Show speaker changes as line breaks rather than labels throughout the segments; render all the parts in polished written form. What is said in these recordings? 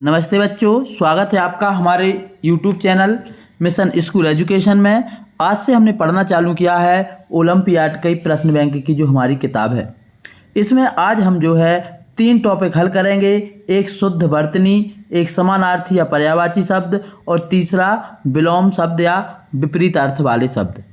नमस्ते बच्चों, स्वागत है आपका हमारे YouTube channel mission school education में। आज से हमने पढ़ना चालू किया है ओलंपियाड कई प्रश्न बैंक की जो हमारी किताब है। इसमें आज हम जो है 3 टॉपिक हल करेंगे। एक शुद्ध वर्तनी, एक समानार्थी या पर्यायवाची शब्द और तीसरा विलोम शब्द या विपरीत अर्थ वाले शब्द।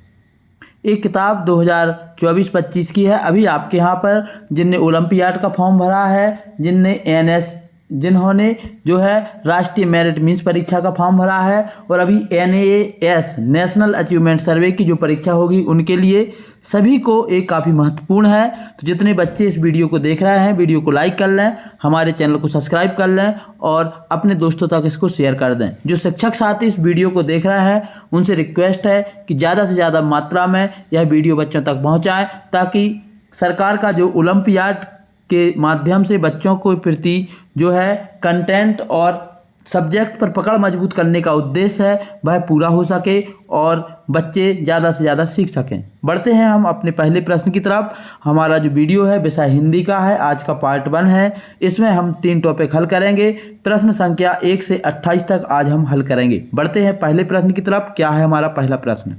एक किताब 2024-25 की है। अभी आपके यहाँ पर जिनने ओलंपियाड का फॉर्म भरा है, जिन्होंने जो है राष्ट्रीय मेरिट मीन्स परीक्षा का फॉर्म भरा है और अभी NAS नेशनल अचीवमेंट सर्वे की जो परीक्षा होगी उनके लिए सभी को एक काफ़ी महत्वपूर्ण है। तो जितने बच्चे इस वीडियो को देख रहे हैं, वीडियो को लाइक कर लें, हमारे चैनल को सब्सक्राइब कर लें और अपने दोस्तों तक इसको शेयर कर दें। जो शिक्षक साथी इस वीडियो को देख रहे हैं उनसे रिक्वेस्ट है कि ज़्यादा से ज़्यादा मात्रा में यह वीडियो बच्चों तक पहुँचाएँ, ताकि सरकार का जो ओलंपियाड के माध्यम से बच्चों को प्रति जो है कंटेंट और सब्जेक्ट पर पकड़ मजबूत करने का उद्देश्य है वह पूरा हो सके और बच्चे ज़्यादा से ज़्यादा सीख सकें। बढ़ते हैं हम अपने पहले प्रश्न की तरफ। हमारा जो वीडियो है विषय हिंदी का है, आज का पार्ट 1 है। इसमें हम 3 टॉपिक हल करेंगे। प्रश्न संख्या 1 से 28 तक आज हम हल करेंगे। बढ़ते हैं पहले प्रश्न की तरफ। क्या है हमारा पहला प्रश्न?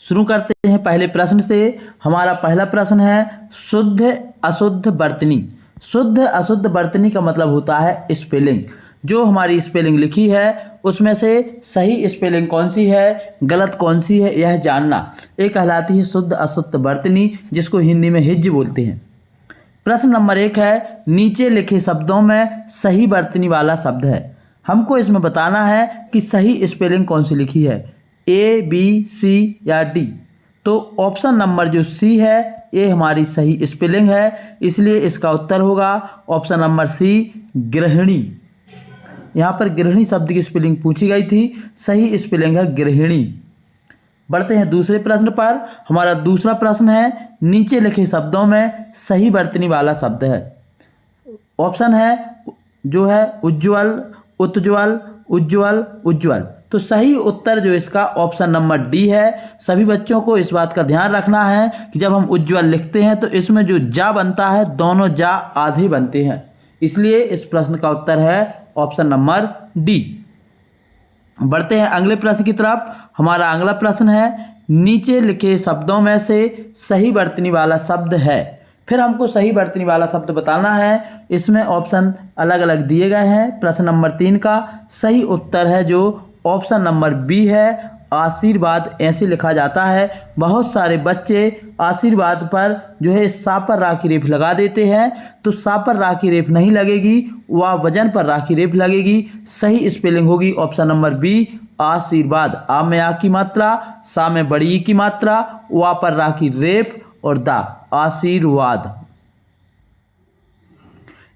शुरू करते हैं पहले प्रश्न से। हमारा पहला प्रश्न है शुद्ध अशुद्ध वर्तनी। शुद्ध अशुद्ध वर्तनी का मतलब होता है स्पेलिंग। जो हमारी स्पेलिंग लिखी है उसमें से सही स्पेलिंग कौन सी है, गलत कौन सी है, यह जानना। ये कहलाती है शुद्ध अशुद्ध वर्तनी, जिसको हिंदी में हिज्ज बोलते हैं। प्रश्न नंबर 1 है नीचे लिखे शब्दों में सही वर्तनी वाला शब्द है। हमको इसमें बताना है कि सही स्पेलिंग कौन सी लिखी है, ABC या D। तो ऑप्शन नंबर जो C है ये हमारी सही स्पेलिंग है, इसलिए इसका उत्तर होगा ऑप्शन नंबर C, गृहिणी। यहाँ पर गृहिणी शब्द की स्पेलिंग पूछी गई थी, सही स्पेलिंग है गृहिणी। बढ़ते हैं दूसरे प्रश्न पर। हमारा दूसरा प्रश्न है नीचे लिखे शब्दों में सही वर्तनी वाला शब्द है। ऑप्शन है जो है उज्ज्वल, उत्ज्वल, उज्ज्वल, उज्ज्वल। तो सही उत्तर जो इसका ऑप्शन नंबर D है। सभी बच्चों को इस बात का ध्यान रखना है कि जब हम उज्ज्वल लिखते हैं तो इसमें जो जा बनता है दोनों जा आधे बनते हैं, इसलिए इस प्रश्न का उत्तर है ऑप्शन नंबर D। बढ़ते हैं अगले प्रश्न की तरफ। हमारा अगला प्रश्न है नीचे लिखे शब्दों में से सही वर्तनी वाला शब्द है। फिर हमको सही वर्तनी वाला शब्द बताना है। इसमें ऑप्शन अलग अलग दिए गए हैं। प्रश्न नंबर 3 का सही उत्तर है जो ऑप्शन नंबर B है, आशीर्वाद। ऐसे लिखा जाता है। बहुत सारे बच्चे आशीर्वाद पर जो है सा पर रा की रेफ लगा देते हैं, तो सा पर रा की रेफ नहीं लगेगी, वह वजन पर रा की रेफ लगेगी। सही स्पेलिंग होगी ऑप्शन नंबर B, आशीर्वाद। आ में आ की मात्रा, सा में बड़ी ई की मात्रा, वा पर रा की रेफ और दा, आशीर्वाद।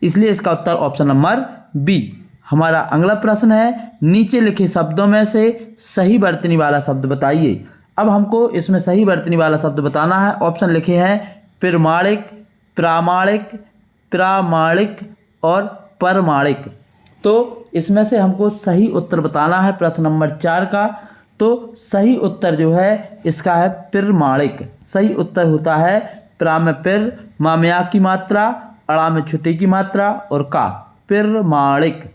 इसलिए इसका उत्तर ऑप्शन नंबर B। हमारा अगला प्रश्न है नीचे लिखे शब्दों में से सही वर्तनी वाला शब्द बताइए। अब हमको इसमें सही वर्तनी वाला शब्द बताना है। ऑप्शन लिखे हैं प्रमाणिक, प्रामाणिक, प्रामाणिक और परमाणिक। तो इसमें से हमको सही उत्तर बताना है प्रश्न नंबर 4 का। तो सही उत्तर जो है इसका है प्रमाणिक। सही उत्तर होता है प्रा में पिर, मा में आ की मात्रा, अड़ा में छुट्टी की मात्रा और का, प्रमाणिक।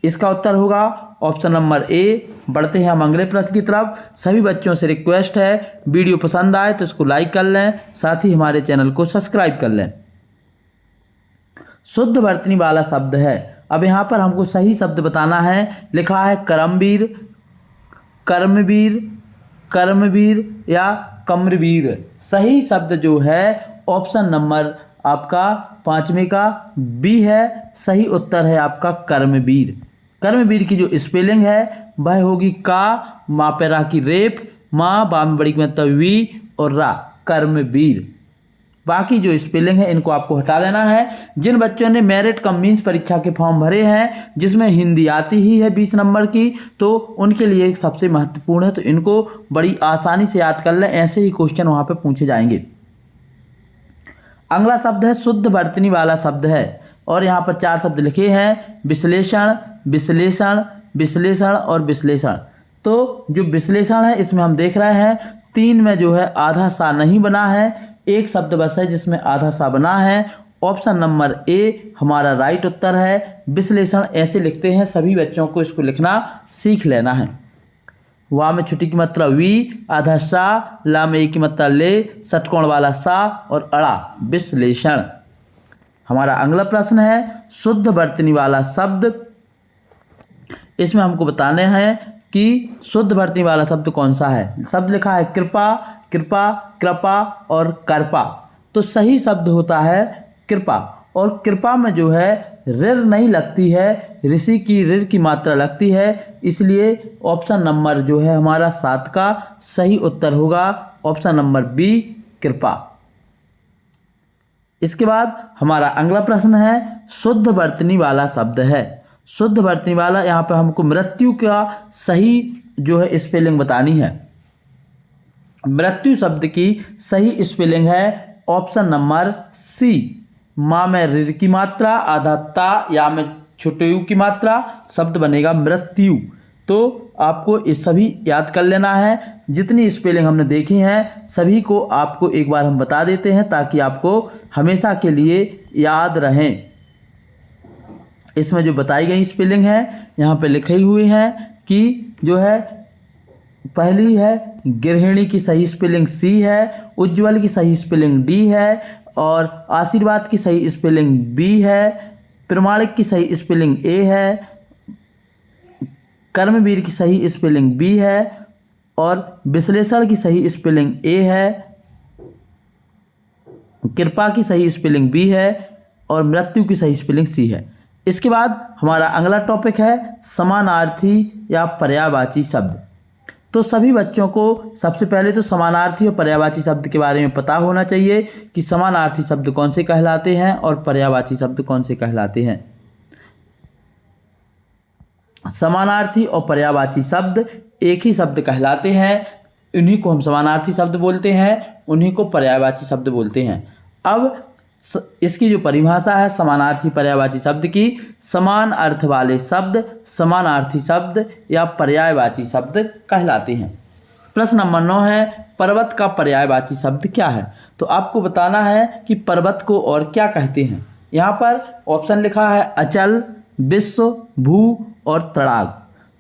इसका उत्तर होगा ऑप्शन नंबर A। बढ़ते हैं हम अगले प्रश्न की तरफ। सभी बच्चों से रिक्वेस्ट है वीडियो पसंद आए तो इसको लाइक कर लें, साथ ही हमारे चैनल को सब्सक्राइब कर लें। शुद्ध वर्तनी वाला शब्द है। अब यहाँ पर हमको सही शब्द बताना है। लिखा है कर्मवीर, कर्मवीर, कर्मवीर या कम्रवीर। सही शब्द जो है ऑप्शन नंबर आपका 5वें का B है। सही उत्तर है आपका कर्मवीर। कर्मवीर की जो स्पेलिंग है वह होगी का, मा पे रा की रेप, माँ बा में बड़ी की मतलब वी और रा, कर्मवीर। बाकी जो स्पेलिंग है इनको आपको हटा देना है। जिन बच्चों ने मेरिट कम मीन्स परीक्षा के फॉर्म भरे हैं जिसमें हिंदी आती ही है 20 नंबर की, तो उनके लिए सबसे महत्वपूर्ण है, तो इनको बड़ी आसानी से याद कर लें। ऐसे ही क्वेश्चन वहाँ पे पूछे जाएंगे। अगला शब्द है शुद्ध वर्तनी वाला शब्द है और यहाँ पर 4 शब्द लिखे हैं विश्लेषण, विश्लेषण, विश्लेषण और विश्लेषण। तो जो विश्लेषण है इसमें हम देख रहे हैं 3 में जो है आधा सा नहीं बना है, एक शब्द बस है जिसमें आधा सा बना है ऑप्शन नंबर ए हमारा राइट उत्तर है। विश्लेषण ऐसे लिखते हैं, सभी बच्चों को इसको लिखना सीख लेना है। वाह में छुट्टी की मात्रा वी, आधा सा, ला में ए की मात्रा ले, षटकोण वाला सा और अड़ा विश्लेषण। हमारा अगला प्रश्न है शुद्ध वर्तनी वाला शब्द। इसमें हमको बताने हैं कि शुद्ध वर्तनी वाला शब्द कौन सा है। शब्द लिखा है कृपा, कृपा, कृपा और कृपा। तो सही शब्द होता है कृपा। और कृपा में जो है ऋर नहीं लगती है, ऋषि की ऋर की मात्रा लगती है, इसलिए ऑप्शन नंबर जो है हमारा 7 का सही उत्तर होगा ऑप्शन नंबर बी कृपा। इसके बाद हमारा अगला प्रश्न है शुद्ध वर्तनी वाला शब्द है। शुद्ध वर्तनी वाला, यहाँ पे हमको मृत्यु का सही जो है स्पेलिंग बतानी है। मृत्यु शब्द की सही स्पेलिंग है ऑप्शन नंबर सी। माँ में ऋ की मात्रा, आधा ता, या में छोटे यू की मात्रा, शब्द बनेगा मृत्यु। तो आपको ये सभी याद कर लेना है। जितनी स्पेलिंग हमने देखी हैं सभी को आपको एक बार हम बता देते हैं ताकि आपको हमेशा के लिए याद रहें। इसमें जो बताई गई स्पेलिंग है यहाँ पे लिखी हुई है कि जो है पहली है गृहिणी की सही स्पेलिंग सी है, उज्ज्वल की सही स्पेलिंग डी है, और आशीर्वाद की सही स्पेलिंग बी है, प्रमाणिक की सही स्पेलिंग ए है, कर्मवीर की सही स्पेलिंग बी है, और विश्लेषण की सही स्पेलिंग ए है, कृपा की सही स्पेलिंग बी है, और मृत्यु की सही स्पेलिंग सी है। इसके बाद हमारा अगला टॉपिक है समानार्थी या पर्यायवाची शब्द। तो सभी बच्चों को सबसे पहले तो समानार्थी और पर्यायवाची शब्द के बारे में पता होना चाहिए कि समानार्थी शब्द कौन से कहलाते हैं और पर्यायवाची शब्द कौन से कहलाते हैं। समानार्थी और पर्यायवाची शब्द एक ही शब्द कहलाते हैं, उन्हीं को हम समानार्थी शब्द बोलते हैं, उन्हीं को पर्यायवाची शब्द बोलते हैं। अब इसकी जो परिभाषा है समानार्थी पर्यायवाची शब्द की, समान अर्थ वाले शब्द समानार्थी शब्द या पर्यायवाची शब्द कहलाते हैं। प्रश्न नंबर 9 है पर्वत का पर्यायवाची शब्द क्या है। तो आपको बताना है कि पर्वत को और क्या कहते हैं। यहाँ पर ऑप्शन लिखा है अचल, विश्व, भू और तड़ाग।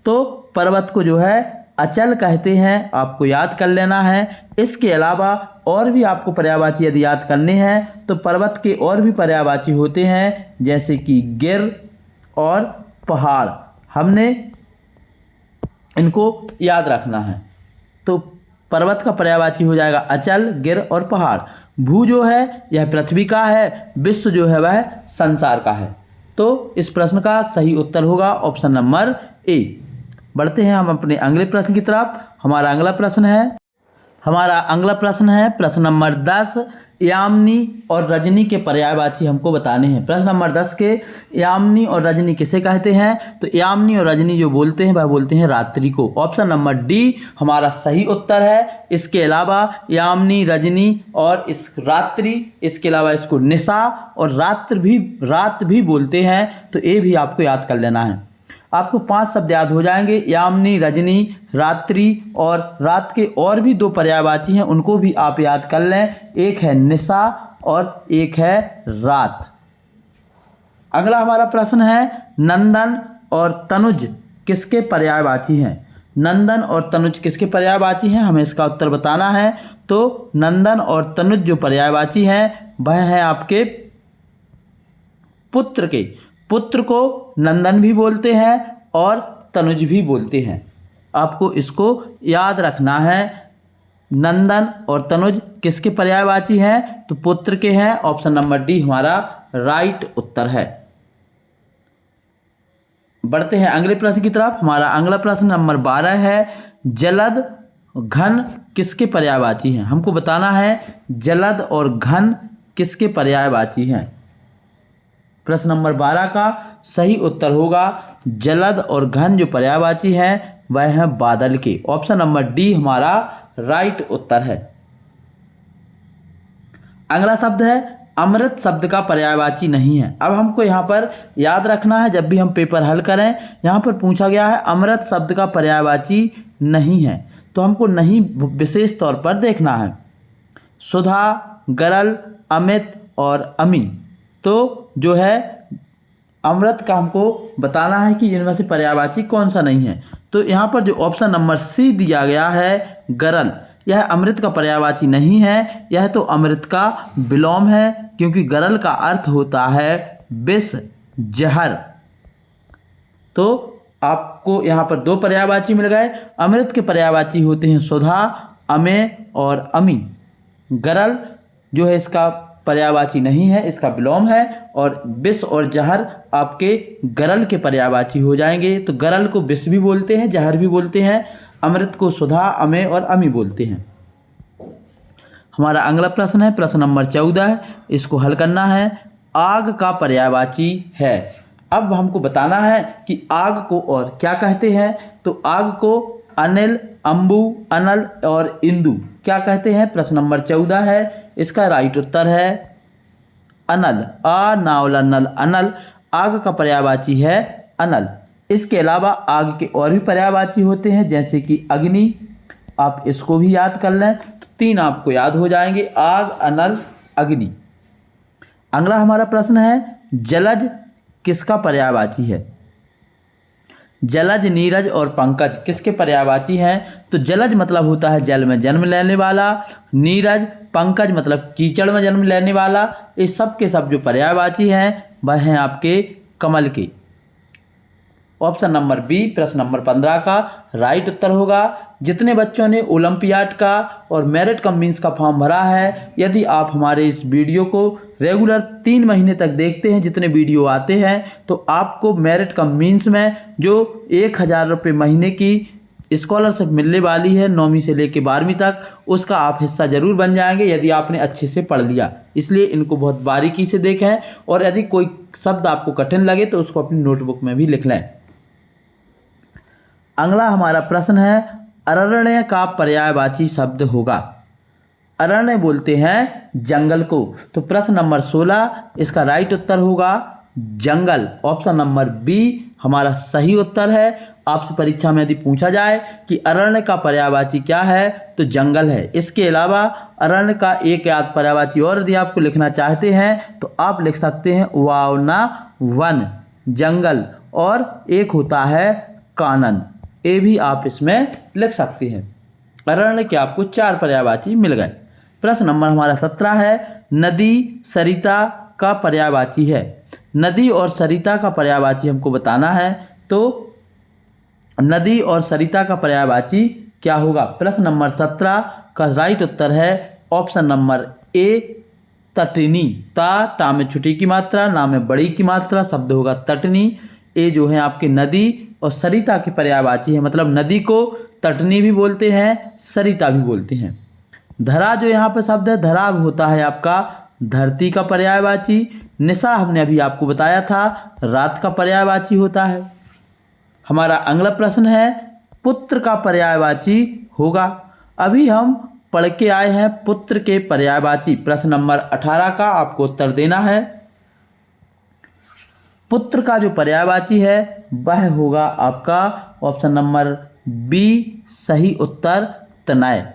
तो पर्वत को जो है अचल कहते हैं, आपको याद कर लेना है। इसके अलावा और भी आपको पर्यायवाची यदि याद करने हैं तो पर्वत के और भी पर्यायवाची होते हैं, जैसे कि गिर और पहाड़। हमने इनको याद रखना है। तो पर्वत का पर्यायवाची हो जाएगा अचल, गिर और पहाड़। भू जो है यह पृथ्वी का है, विश्व जो है वह संसार का है। तो इस प्रश्न का सही उत्तर होगा ऑप्शन नंबर ए। बढ़ते हैं हम अपने अगले प्रश्न की तरफ। हमारा अगला प्रश्न है प्रश्न नंबर 10, यामिनी और रजनी के पर्यायवाची हमको बताने हैं। प्रश्न नंबर 10 के यामिनी और रजनी किसे कहते हैं। तो यामिनी और रजनी जो बोलते हैं वह बोलते हैं रात्रि को। ऑप्शन नंबर डी हमारा सही उत्तर है। इसके अलावा यामिनी, रजनी और इस रात्रि, इसके अलावा इसको निशा और रात भी बोलते हैं। तो ये भी आपको याद कर लेना है। आपको 5 शब्द याद हो जाएंगे, यामिनी, रजनी, रात्रि, और रात के और भी 2 पर्यायवाची हैं, उनको भी आप याद कर लें। एक है निशा और एक है रात। अगला हमारा प्रश्न है नंदन और तनुज किसके पर्यायवाची हैं। नंदन और तनुज किसके पर्यायवाची हैं, हमें इसका उत्तर बताना है। तो नंदन और तनुज जो पर्यायवाची हैं वह है आपके पुत्र के। पुत्र को नंदन भी बोलते हैं और तनुज भी बोलते हैं। आपको इसको याद रखना है। नंदन और तनुज किसके पर्यायवाची हैं, तो पुत्र के हैं। ऑप्शन नंबर डी हमारा राइट उत्तर है। बढ़ते हैं अगले प्रश्न की तरफ। हमारा अगला प्रश्न नंबर 12 है जलद, घन किसके पर्यायवाची हैं। हमको बताना है जलद और घन किसके पर्यायवाची हैं। प्रश्न नंबर 12 का सही उत्तर होगा जलद और घन जो पर्यायवाची हैं वह है बादल के। ऑप्शन नंबर डी हमारा राइट उत्तर है। अगला शब्द है अमृत शब्द का पर्यायवाची नहीं है। अब हमको यहाँ पर याद रखना है, जब भी हम पेपर हल करें यहाँ पर पूछा गया है अमृत शब्द का पर्यायवाची नहीं है, तो हमको नहीं विशेष तौर पर देखना है। सुधा, गरल, अमित और अमीन तो जो है अमृत का हमको बताना है कि इनमें से पर्यायवाची कौन सा नहीं है। तो यहाँ पर जो ऑप्शन नंबर सी दिया गया है गरल, यह अमृत का पर्यायवाची नहीं है, यह तो अमृत का विलोम है, क्योंकि गरल का अर्थ होता है विष, जहर। तो आपको यहाँ पर दो पर्यायवाची मिल गए। अमृत के पर्यायवाची होते हैं सुधा, अमेय और अमी। गरल जो है इसका पर्यायवाची नहीं है, इसका विलोम है, और विष और जहर आपके गरल के पर्यायवाची हो जाएंगे। तो गरल को विष भी बोलते हैं, जहर भी बोलते हैं, अमृत को सुधा, अमेय और अमी बोलते हैं। हमारा अगला प्रश्न है प्रश्न नंबर 14, इसको हल करना है। आग का पर्यायवाची है। अब हमको बताना है कि आग को और क्या कहते हैं। तो आग को अनिल, अंबु, अनल और इंदु क्या कहते हैं। प्रश्न नंबर 14 है, इसका राइट उत्तर है अनल। आ नावला नल अनल, आग का पर्यायवाची है अनल। इसके अलावा आग के और भी पर्यायवाची होते हैं, जैसे कि अग्नि, आप इसको भी याद कर लें तो 3 आपको याद हो जाएंगे, आग, अनल, अग्नि। अगला हमारा प्रश्न है जलज किसका पर्यायवाची है। जलज, नीरज और पंकज किसके पर्यायवाची हैं। तो जलज मतलब होता है जल में जन्म लेने वाला, नीरज, पंकज मतलब कीचड़ में जन्म लेने वाला। ये सब के सब जो पर्यायवाची हैं वह हैं आपके कमल के। ऑप्शन नंबर बी प्रश्न नंबर 15 का राइट उत्तर होगा। जितने बच्चों ने ओलंपियाड का और मेरिट कम मीन्स का फॉर्म भरा है, यदि आप हमारे इस वीडियो को रेगुलर 3 महीने तक देखते हैं, जितने वीडियो आते हैं, तो आपको मेरिट कम मीन्स में जो 1000 रुपये महीने की स्कॉलरशिप मिलने वाली है 9वीं से लेकर 12वीं तक, उसका आप हिस्सा जरूर बन जाएंगे यदि आपने अच्छे से पढ़ लिया। इसलिए इनको बहुत बारीकी से देखें, और यदि कोई शब्द आपको कठिन लगे तो उसको अपनी नोटबुक में भी लिख लें। अगला हमारा प्रश्न है अरण्य का पर्यायवाची शब्द होगा। अरण्य बोलते हैं जंगल को। तो प्रश्न नंबर 16 इसका राइट उत्तर होगा जंगल। ऑप्शन नंबर बी हमारा सही उत्तर है। आपसे परीक्षा में यदि पूछा जाए कि अरण्य का पर्यायवाची क्या है तो जंगल है। इसके अलावा अरण्य का एक याद पर्यायवाची और यदि आपको लिखना चाहते हैं तो आप लिख सकते हैं वावना, वन, जंगल, और एक होता है कानन। ये भी आप इसमें लिख सकते हैं। अरण्य के आपको 4 पर्यायवाची मिल गए। प्रश्न नंबर हमारा 17 है नदी, सरिता का पर्यायवाची है। नदी और सरिता का पर्यायवाची हमको बताना है। तो नदी और सरिता का पर्यायवाची क्या होगा। प्रश्न नंबर 17 का राइट उत्तर है ऑप्शन नंबर ए तटनी। ता में छोटी की मात्रा, ना में बड़ी की मात्रा, शब्द होगा तटनी। ये जो है आपके नदी और सरिता की पर्यायवाची है, मतलब नदी को तटनी भी बोलते हैं, सरिता भी बोलते हैं। धरा जो यहाँ पर शब्द है, धरा होता है आपका धरती का पर्यायवाची। निशा हमने अभी आपको बताया था रात का पर्यायवाची होता है। हमारा अगला प्रश्न है पुत्र का पर्यायवाची होगा। अभी हम पढ़ के आए हैं पुत्र के पर्यायवाची। प्रश्न नंबर 18 का आपको उत्तर देना है। पुत्र का जो पर्यायवाची है वह होगा आपका ऑप्शन नंबर बी सही उत्तर तनय।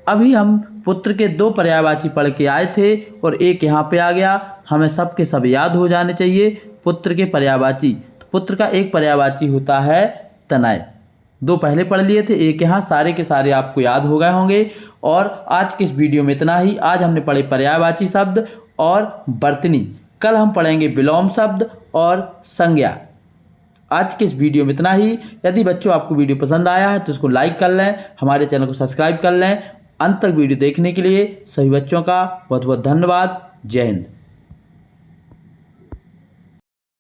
अभी हम पुत्र के 2 पर्यायवाची पढ़ के आए थे और एक यहाँ पे आ गया। हमें सब के सब याद हो जाने चाहिए पुत्र के पर्यायवाची। तो पुत्र का एक पर्यायवाची होता है तनय। 2 पहले पढ़ लिए थे, एक यहाँ, सारे के सारे आपको याद हो गए होंगे। और आज के इस वीडियो में इतना ही। आज हमने पढ़े पर्यायवाची शब्द और वर्तनी। कल हम पढ़ेंगे विलोम शब्द और संज्ञा। आज के इस वीडियो में इतना ही। यदि बच्चों आपको वीडियो पसंद आया है तो इसको लाइक कर लें, हमारे चैनल को सब्सक्राइब कर लें। अंत तक वीडियो देखने के लिए सभी बच्चों का बहुत बहुत धन्यवाद। जय हिंद।